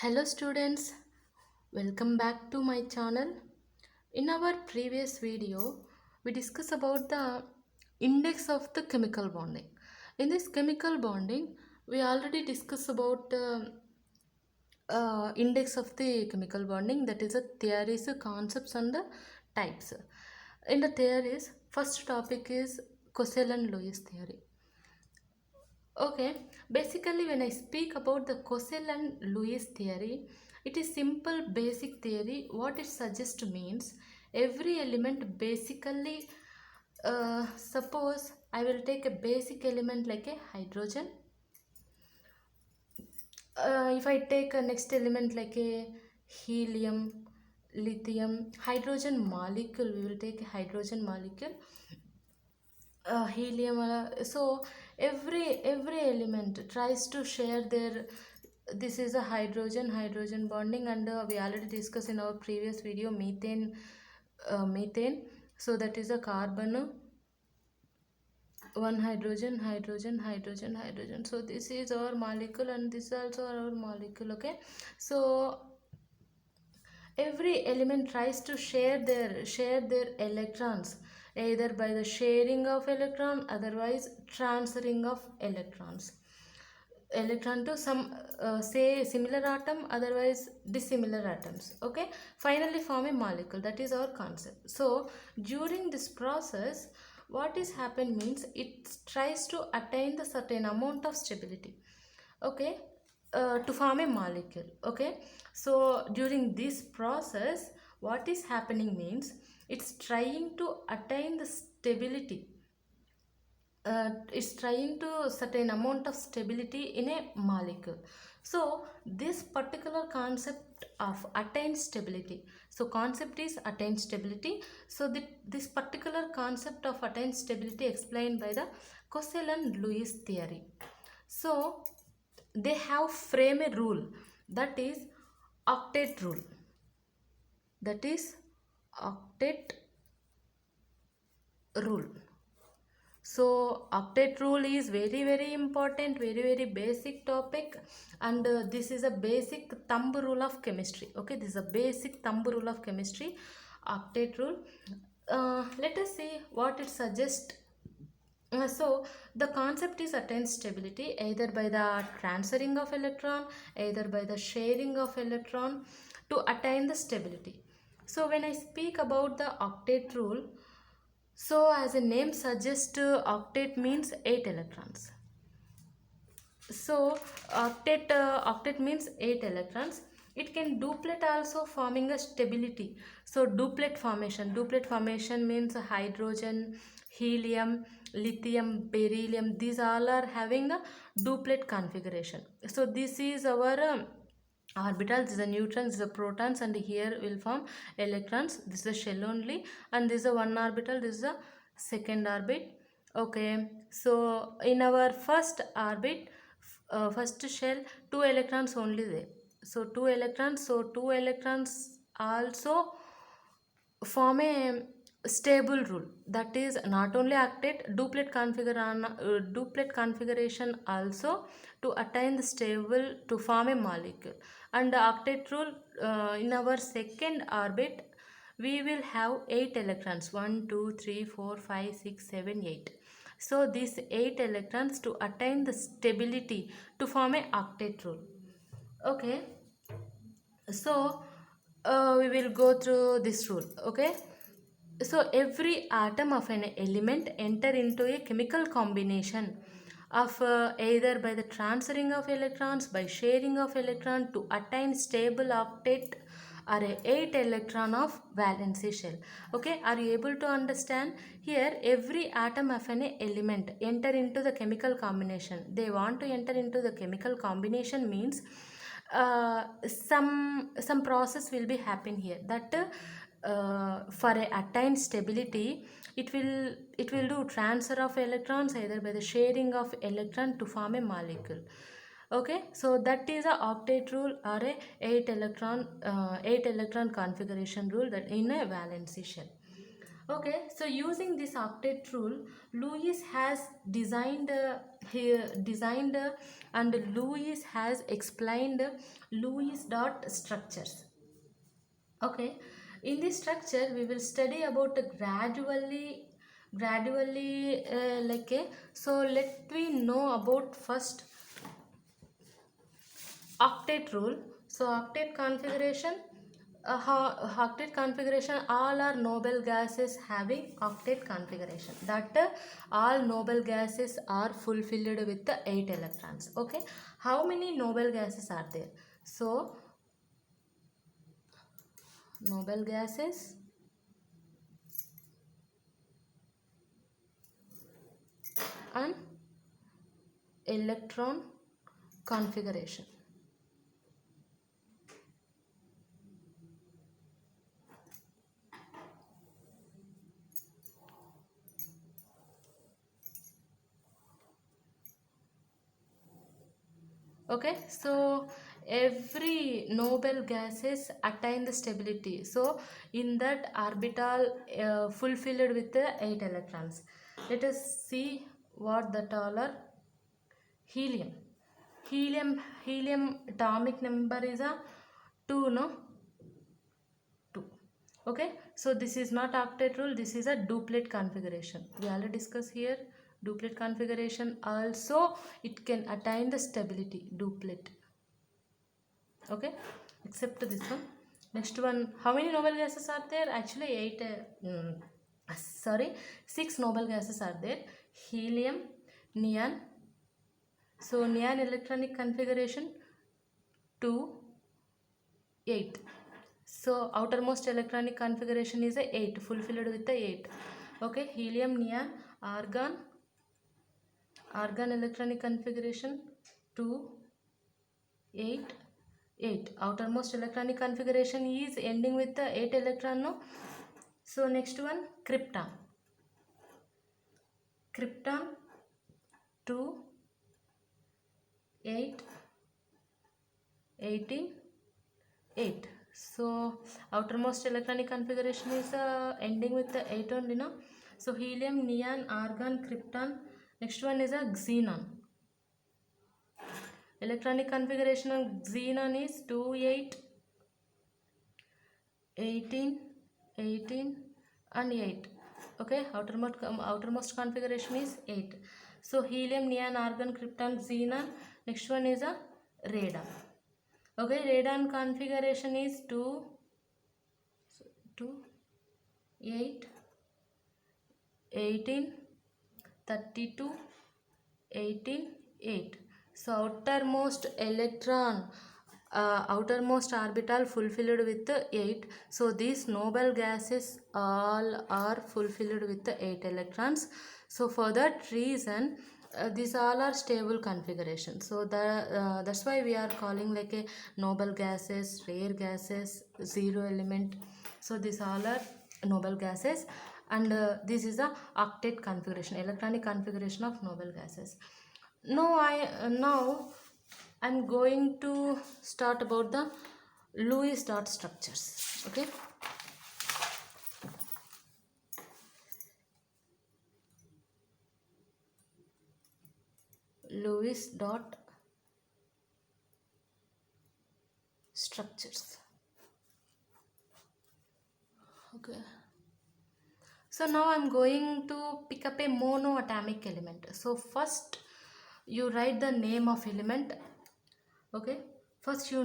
Hello students, welcome back to my channel. In our previous video, we discussed about the index of the chemical bonding. In this chemical bonding, we already discussed about the index of the chemical bonding, that is the theories, concepts and the types. In the theories, first topic is Cosell and Lewis theory. Okay, basically when I speak about the Cosell and Lewis theory, it is simple basic theory. What it suggests means every element basically, suppose I will take a basic element like a hydrogen. If I take a next element like a helium, lithium, hydrogen molecule, we will take a hydrogen molecule, helium. So every element tries to share their, this is a hydrogen bonding, and we already discussed in our previous video methane. So that is a carbon, one hydrogen. So this is our molecule and this is also our molecule. Okay, so every element tries to share their electrons, either by the sharing of electron, otherwise transferring of electron to some say similar atom, otherwise dissimilar atoms. Okay, finally form a molecule. That is our concept. So during this process, what is happen means it tries to attain the certain amount of stability. Okay, to form a molecule. Okay, so during this process, what is happening means it's trying to attain the stability, it's trying to certain amount of stability in a molecule. So this particular concept of attain stability, so concept is attain stability. So this particular concept of attain stability explained by the Cosell and Lewis theory. So they have frame a rule, that is octet rule, that is octet rule. So octet rule is very important, very basic topic, and this is a basic thumb rule of chemistry. Okay, this is a basic thumb rule of chemistry, octet rule. Let us see what it suggests. So the concept is attain stability either by the transferring of electron, either by the sharing of electron to attain the stability. So when I speak about the octet rule, so as a name suggests, octet means 8 electrons. So octet means 8 electrons. It can duplet also, forming a stability. So duplet formation means hydrogen, helium, lithium, beryllium. These all are having a duplet configuration. So this is our orbitals, this is the neutrons, this is the protons, and here will form electrons. This is the shell only, and this is the one orbital, this is the second orbit. Okay, so in our first orbit, first shell, 2 electrons only there. So 2 electrons, so 2 electrons also form a stable rule, that is not only octet, duplet configuration also to attain the stable to form a molecule. And the octet rule, in our second orbit we will have 8 electrons, 1 2 3 4 5 6 7 8. So these 8 electrons to attain the stability to form a octet rule. Okay, so we will go through this rule. Okay, so every atom of an element enter into a chemical combination of either by the transferring of electrons, by sharing of electron to attain stable octet or a 8 electron of valency shell. Okay, are you able to understand? Here every atom of an element enter into the chemical combination. They want to enter into the chemical combination means some process will be happen here, that for a attain stability it will do transfer of electrons either by the sharing of electron to form a molecule. Okay, so that is a octet rule or a 8 electron configuration rule that in a valency shell. Okay, so using this octet rule, Lewis has designed and Lewis has explained Lewis dot structures. Okay, in this structure we will study about gradually like a, so let we know about first octet rule. So octet configuration, octet configuration, all are noble gases having octet configuration, that all noble gases are fulfilled with the 8 electrons. Okay, how many noble gases are there? So noble gases and electron configuration. Okay, so every noble gases attain the stability, so in that orbital fulfilled with the 8 electrons. Let us see what that all are. Helium, helium atomic number is a 2, no, 2. Okay, so this is not octet rule, this is a duplet configuration. We already discussed here duplet configuration, also it can attain the stability duplet. Okay, except this one. Next one, how many noble gases are there? Actually 8 sorry, 6 noble gases are there. Helium, neon, so neon electronic configuration 2, 8. So outermost electronic configuration is a 8, fulfilled with the 8. Okay, helium, neon, argon, argon electronic configuration 2, 8, 8. Outermost electronic configuration is ending with the 8 electron, no? So next one, krypton. Krypton 2, 8, 18, 8. So outermost electronic configuration is ending with the 8 only, no? So helium, neon, argon, krypton. Next one is a xenon. Electronic configuration of xenon is 2, 8, 18, 18 and 8. Okay, outermost configuration is 8. So helium, neon, argon, krypton, xenon. Next one is a radon. Okay, radon configuration is 2, 8, 18, 32, 18, 8. So outermost electron, outermost orbital fulfilled with the 8. So these noble gases all are fulfilled with the 8 electrons. So for that reason, these all are stable configuration. So that's why we are calling like a noble gases, rare gases, zero element. So these all are noble gases, and this is a octet configuration, electronic configuration of noble gases. Now I'm going to start about the Lewis dot structures. Okay, Lewis dot structures. Okay, so now I'm going to pick up a monoatomic element. So first you write the name of element. Okay, first you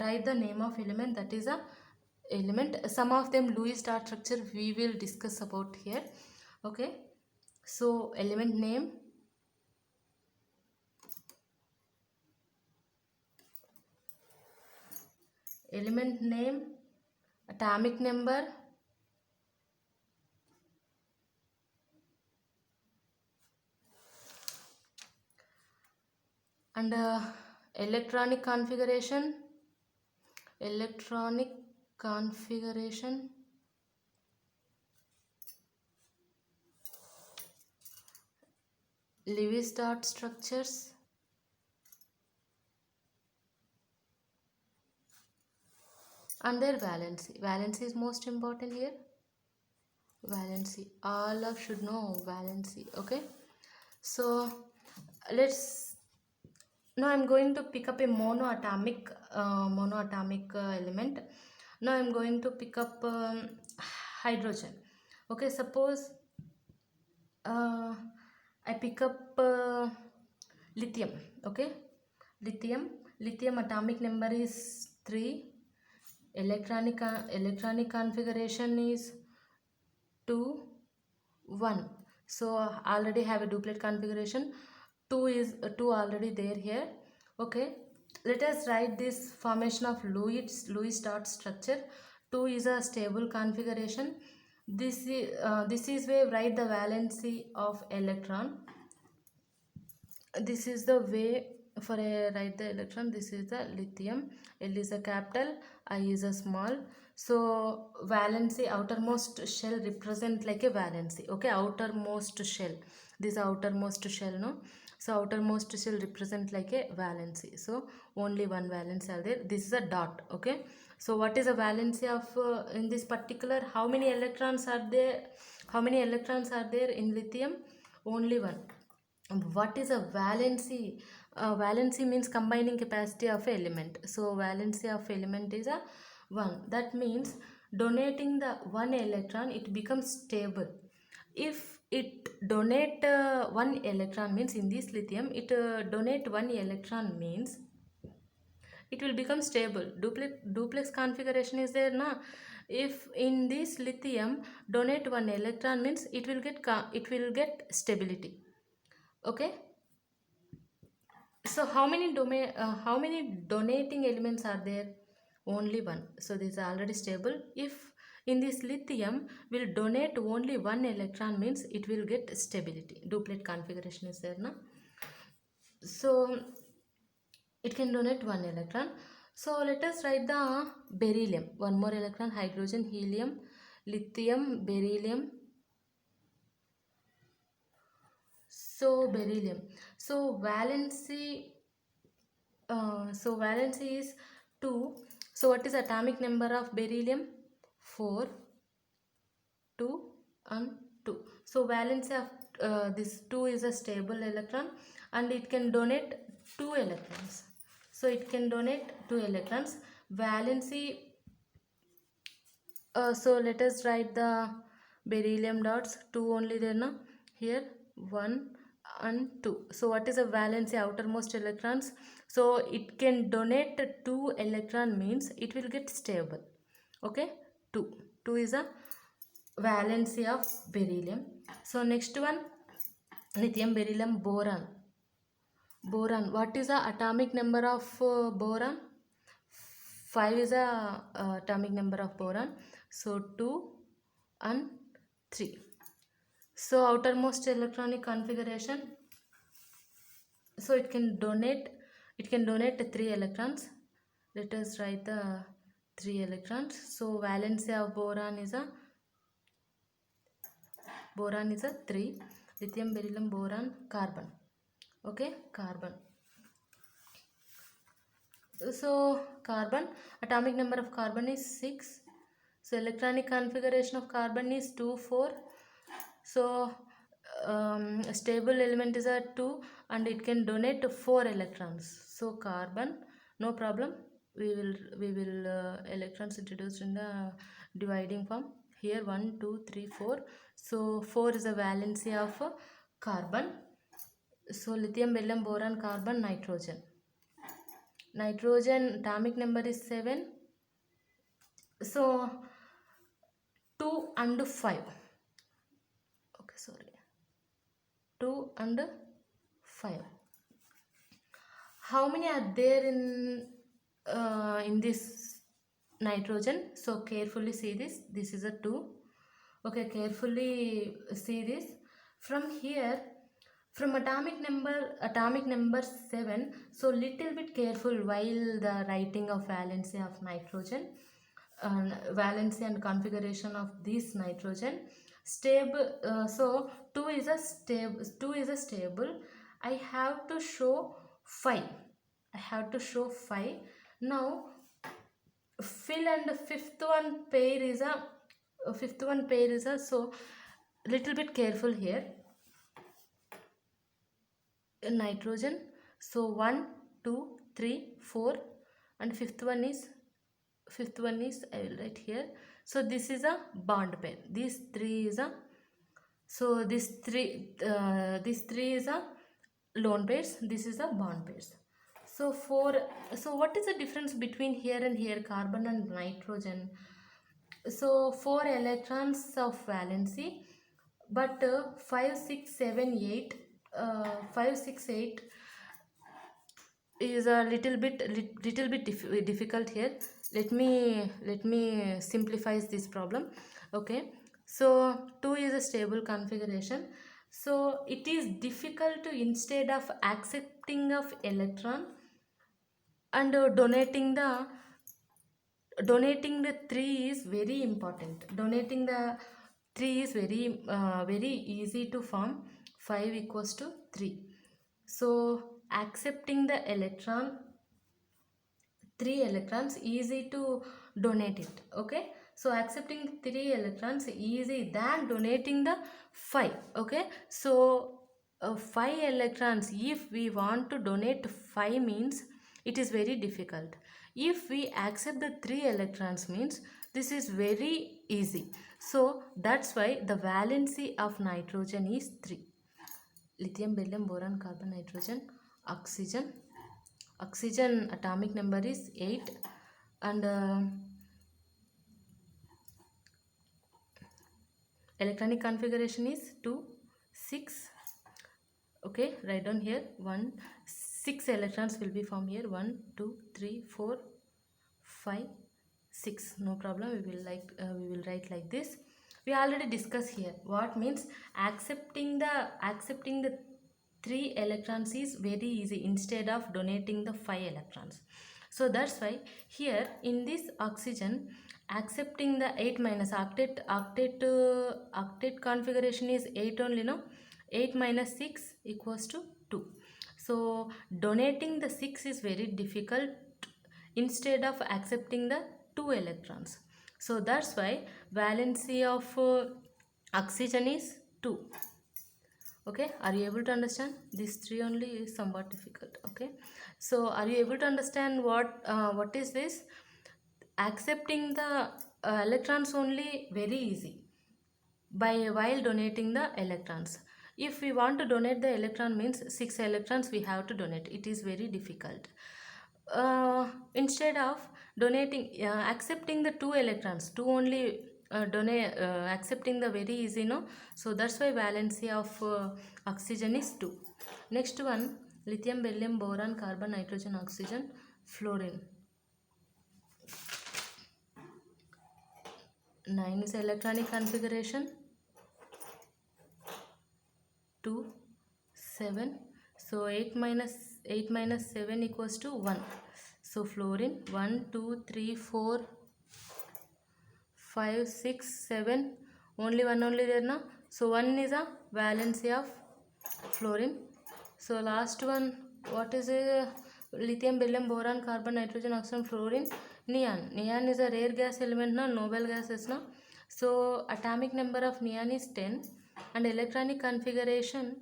write the name of element, that is a element. Some of them Lewis dot structure we will discuss about here. Okay, so element name, atomic number, and electronic configuration, electronic configuration, Lewis dot structures, and their valency. Valency is most important here. valency. All of should know valency. Okay, so let's now I'm going to pick up a monoatomic element. Now I'm going to pick up hydrogen. Okay, suppose uh, I pick up lithium. Okay, lithium atomic number is 3. Electronic configuration is 2 1. So already have a duplet configuration. 2 already there here. Okay, let us write this formation of Lewis dot structure. 2 is a stable configuration. This is where write the valency of electron. This is the way for a write the electron. This is the lithium. L is a capital, I is a small. So valency, outermost shell represent like a valency. Okay, outermost shell, this outermost shell, no, so outermost shell represent like a valency. So only one valency are there. This is a dot. Okay, so what is a valency of in this particular, how many electrons are there, in lithium? Only one. What is a valency? Valency means combining capacity of element. So valency of element is a 1. That means donating the one electron, it becomes stable. If it donate one electron means, in this lithium it donate one electron means it will become stable. Duplex configuration is there na. If in this lithium donate one electron means it will get stability. Okay, so how many donating elements are there? Only one. So this is already stable. If in this lithium will donate only one electron means it will get stability. Duplet configuration is there na. So it can donate one electron. So let us write the beryllium. One more electron, hydrogen, helium, lithium, beryllium. So beryllium. So valency is 2. So what is atomic number of beryllium? 4, 2 and 2. So valency of this 2 is a stable electron and it can donate 2 electrons. So it can donate 2 electrons. Valency, so let us write the beryllium dots. 2 only there na. Here 1 and 2. So what is the valency, outermost electrons? So it can donate 2 electron means it will get stable. Okay, 2 is a valency of beryllium. So next one, lithium, beryllium, boron. What is the atomic number of boron? 5 is the atomic number of boron. So 2 and 3. So outermost electronic configuration, so it can donate 3 electrons. Let us write the 3 electrons. So valency of boron is a 3. Lithium, beryllium, boron, carbon. Okay, carbon. So carbon, atomic number of carbon is 6. So electronic configuration of carbon is 2 4. So stable element is a 2 and it can donate 4 electrons. So carbon, no problem, we will electrons introduced in the dividing form. Here 1 2 3 4. So 4 is a valency of carbon. So lithium, beryllium, boron, carbon, nitrogen. Atomic number is 7. So 2 and 5. Okay, sorry. 2 and 5. How many are there in this nitrogen? So carefully see this. This is a 2. Okay, carefully see this. From here, from atomic number 7. So little bit careful while the writing of valency of nitrogen. Valency and configuration of this nitrogen. Stable. So 2 is a stable. I have to show 5. Now fill and fifth one pair is a fifth one pair is a, so little bit careful here. Nitrogen, so 1 2 3 4, and fifth one is I will write here. So this is a bond pair. These three is a, so this three is a lone pairs. This is a bond pairs. So what is the difference between here and here, carbon and nitrogen? So 4 electrons of valency, but 5 6 7 8 5 6 8 is a little bit difficult here. Let me simplify this problem. Okay, so 2 is a stable configuration, so it is difficult to, instead of accepting of electron and donating the 3 is very important. Donating the 3 is very easy to form. 5 equals to 3. So accepting the electron, 3 electrons, easy to donate it. Okay, so accepting 3 electrons easy than donating the 5. Okay, so 5 electrons, if we want to donate 5 means it is very difficult. If we accept the 3 electrons means this is very easy. So that's why the valency of nitrogen is 3. Lithium, beryllium, boron, carbon, nitrogen, oxygen. Oxygen atomic number is 8, and electronic configuration is 2 6. Okay, write down here 1 6 electrons will be formed here. 1 2 3 4 5 6. No problem, we will write like this. We already discussed here what means accepting the 3 electrons is very easy instead of donating the 5 electrons. So that's why here in this oxygen, accepting the 8 minus octet configuration is 8 only, no? 8 minus 6 equals to 2. So donating the 6 is very difficult instead of accepting the 2 electrons. So that's why valency of oxygen is 2. Okay, are you able to understand? These 3 only is somewhat difficult. Okay, so are you able to understand what is this? Accepting the electrons only very easy while donating the electrons. If we want to donate the electron means 6 electrons we have to donate. It is very difficult. Instead of donating, accepting the 2 electrons, 2 only accepting the very easy, no? So that's why valency of oxygen is 2. Next one, lithium, beryllium, boron, carbon, nitrogen, oxygen, fluorine. 9 is electronic configuration, 2 7. So 8 minus 7 equals to 1. So fluorine 1 2 3 4 5 6 7, only one only there, na? So 1 is a valency of fluorine. So last one, what is a lithium, beryllium, boron, carbon, nitrogen, oxygen, fluorine, neon. Neon is a rare gas element, na? Noble gases, na? So atomic number of neon is 10 and electronic configuration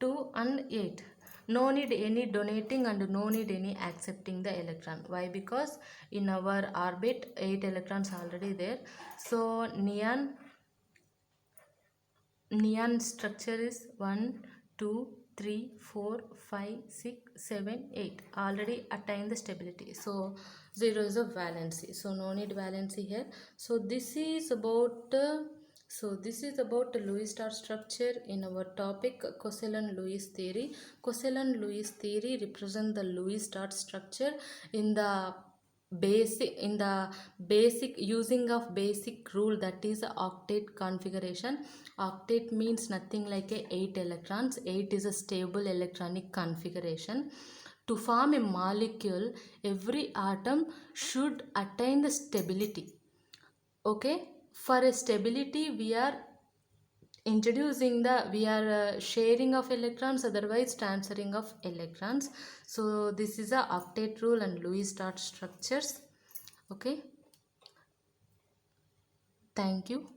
2 and 8. No need any donating and no need any accepting the electron. Why? Because in our orbit 8 electrons already there. So neon structure is 1 2 3 4 5 6 7 8, already attained the stability. So 0 is a valency, so no need valency here. So this is about Lewis star structure in our topic Coulson-Lewis theory. Coulson-Lewis theory represent the Lewis star structure in the basic using of basic rule, that is octet configuration. Octet means nothing like a 8 electrons. 8 is a stable electronic configuration. To form a molecule, every atom should attain the stability. Okay, for a stability we are sharing of electrons, otherwise transferring of electrons. So this is a octet rule and Lewis star structures. Okay, Thank you.